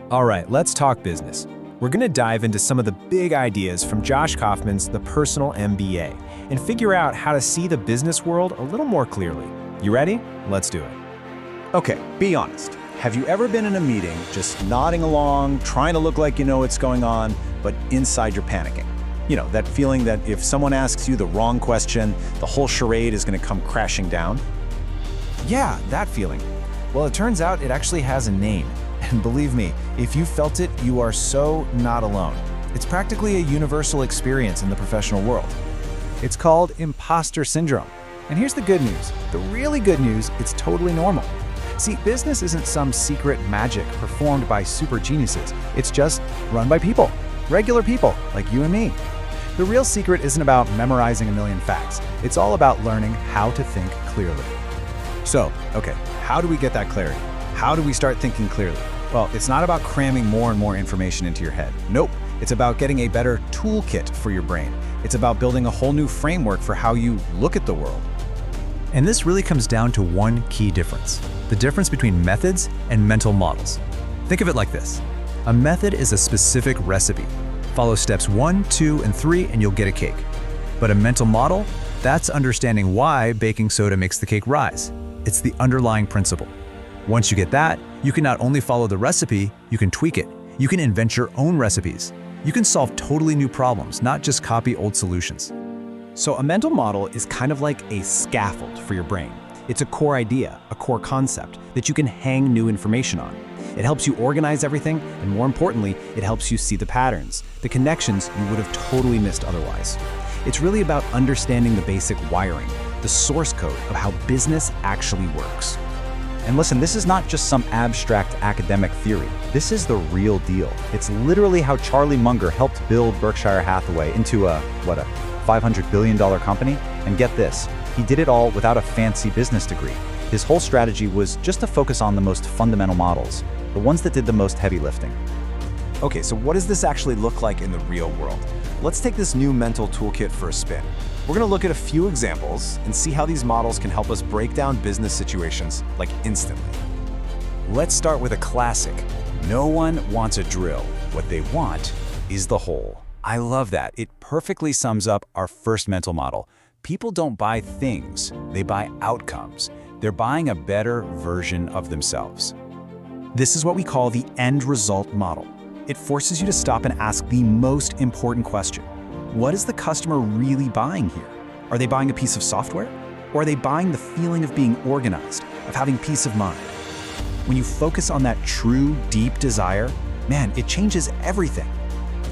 All right, let's talk business. We're going to dive into some of the big ideas from Josh Kaufman's The Personal MBA and figure out how to see the business world a little more clearly. You ready? Let's do it. Okay, be honest. Have you ever been in a meeting just nodding along, trying to look like you know what's going on, but inside you're panicking? You know, that feeling that if someone asks you the wrong question, the whole charade is going to come crashing down? Yeah, that feeling. Well, it turns out it actually has a name. And believe me, if you felt it, you are so not alone. It's practically a universal experience in the professional world. It's called imposter syndrome. And here's the good news. The really good news, it's totally normal. See, business isn't some secret magic performed by super geniuses. It's just run by people, regular people like you and me. The real secret isn't about memorizing a million facts. It's all about learning how to think clearly. So, okay, how do we get that clarity? How do we start thinking clearly? Well, it's not about cramming more and more information into your head. Nope. It's about getting a better toolkit for your brain. It's about building a whole new framework for how you look at the world. And this really comes down to one key difference: the difference between methods and mental models. Think of it like this. A method is a specific recipe. Follow steps 1, 2, and 3 and you'll get a cake. But a mental model, that's understanding why baking soda makes the cake rise. It's the underlying principle. Once you get that, you can not only follow the recipe, you can tweak it. You can invent your own recipes. You can solve totally new problems, not just copy old solutions. So a mental model is kind of like a scaffold for your brain. It's a core idea, a core concept that you can hang new information on. It helps you organize everything, and more importantly, it helps you see the patterns, the connections you would have totally missed otherwise. It's really about understanding the basic wiring, the source code of how business actually works. And listen, this is not just some abstract academic theory. This is the real deal. It's literally how Charlie Munger helped build Berkshire Hathaway into a $500 billion company? And get this, he did it all without a fancy business degree. His whole strategy was just to focus on the most fundamental models, the ones that did the most heavy lifting. Okay, so what does this actually look like in the real world? Let's take this new mental toolkit for a spin. We're going to look at a few examples and see how these models can help us break down business situations like instantly. Let's start with a classic. No one wants a drill. What they want is the hole. I love that. It perfectly sums up our first mental model. People don't buy things, they buy outcomes. They're buying a better version of themselves. This is what we call the end result model. It forces you to stop and ask the most important question. What is the customer really buying here? Are they buying a piece of software? Or are they buying the feeling of being organized, of having peace of mind? When you focus on that true, deep desire, man, it changes everything.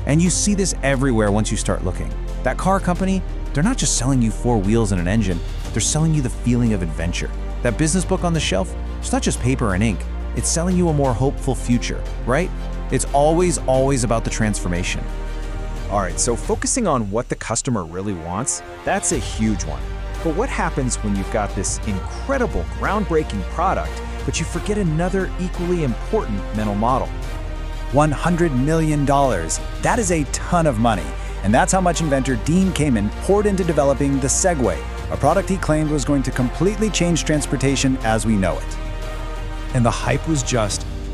And you see this everywhere once you start looking. That car company, they're not just selling you 4 wheels and an engine, they're selling you the feeling of adventure. That business book on the shelf, it's not just paper and ink, it's selling you a more hopeful future, right? It's always about the transformation. All right, so focusing on what the customer really wants, that's a huge one. But what happens when you've got this incredible, groundbreaking product, but you forget another equally important mental model? $100 million. That is a ton of money. And that's how much inventor Dean Kamen poured into developing the Segway, a product he claimed was going to completely change transportation as we know it. And the hype was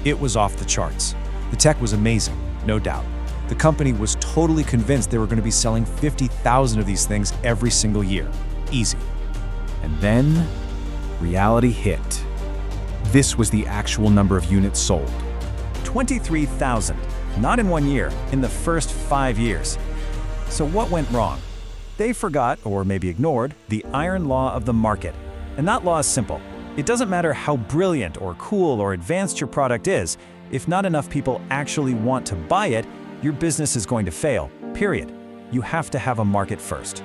it was off the charts. The tech was amazing, no doubt. The company was totally convinced they were going to be selling 50,000 of these things every single year. Easy. And then reality hit. This was the actual number of units sold. 23,000, not in 1 year, in the first 5 years. So what went wrong? They forgot, or maybe ignored, the iron law of the market. And that law is simple. It doesn't matter how brilliant or cool or advanced your product is, if not enough people actually want to buy it, your business is going to fail, period. You have to have a market first.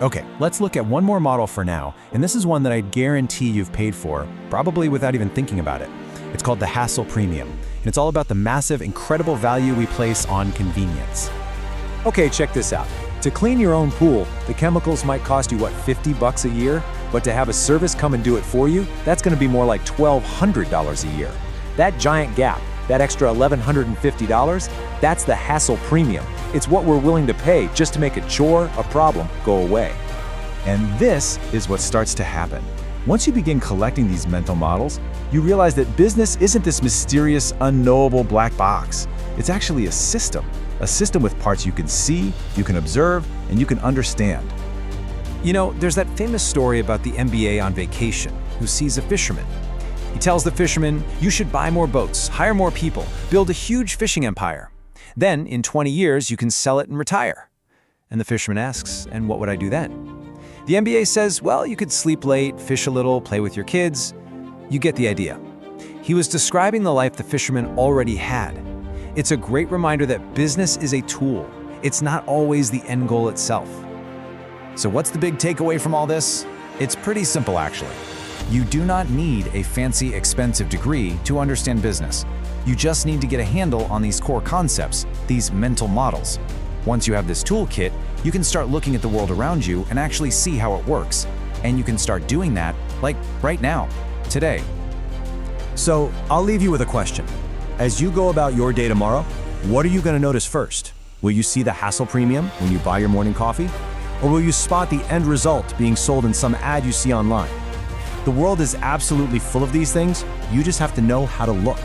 Okay, let's look at one more model for now, and this is one that I guarantee you've paid for, probably without even thinking about it. It's called the hassle premium, and it's all about the massive, incredible value we place on convenience. Okay, check this out. To clean your own pool, the chemicals might cost you, $50 a year? But to have a service come and do it for you, that's gonna be more like $1,200 a year. That giant gap, that extra $1,150, that's the hassle premium. It's what we're willing to pay just to make a chore, a problem, go away. And this is what starts to happen. Once you begin collecting these mental models, you realize that business isn't this mysterious, unknowable black box. It's actually a system with parts you can see, you can observe, and you can understand. You know, there's that famous story about the MBA on vacation who sees a fisherman. He tells the fisherman, "You should buy more boats, hire more people, build a huge fishing empire. Then, in 20 years, you can sell it and retire." And the fisherman asks, "And what would I do then?" The MBA says, "Well, you could sleep late, fish a little, play with your kids." You get the idea. He was describing the life the fisherman already had. It's a great reminder that business is a tool. It's not always the end goal itself. So what's the big takeaway from all this? It's pretty simple, actually. You do not need a fancy, expensive degree to understand business. You just need to get a handle on these core concepts, these mental models. Once you have this toolkit, you can start looking at the world around you and actually see how it works. And you can start doing that, like right now, today. So I'll leave you with a question. As you go about your day tomorrow, what are you going to notice first? Will you see the hassle premium when you buy your morning coffee? Or will you spot the end result being sold in some ad you see online? The world is absolutely full of these things. You just have to know how to look.